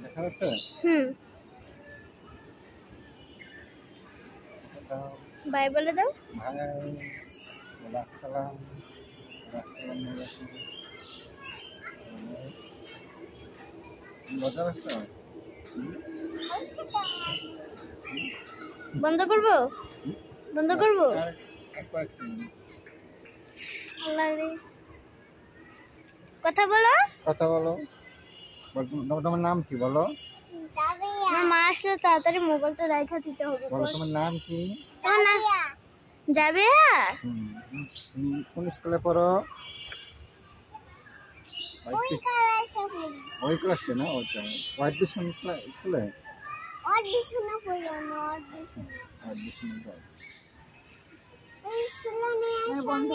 দেখা যাচ্ছে? বাই বলে দাও। ভাই সালাম মজা লাগছে। বন্ধ করবো? বন্ধ করবো? কথা বলো। কথা বলো। তোমার নাম কি বলো? আমার মা আসলে তাড়াতাড়ি মোবাইলটা রাখা দিতে হবে। বলো তোমার নাম কি? যাবে? কোন স্কুলে পড়ো? ওই ক্লাসে না? হোয়াইট ভিশন স্কুলে? বন্ধ।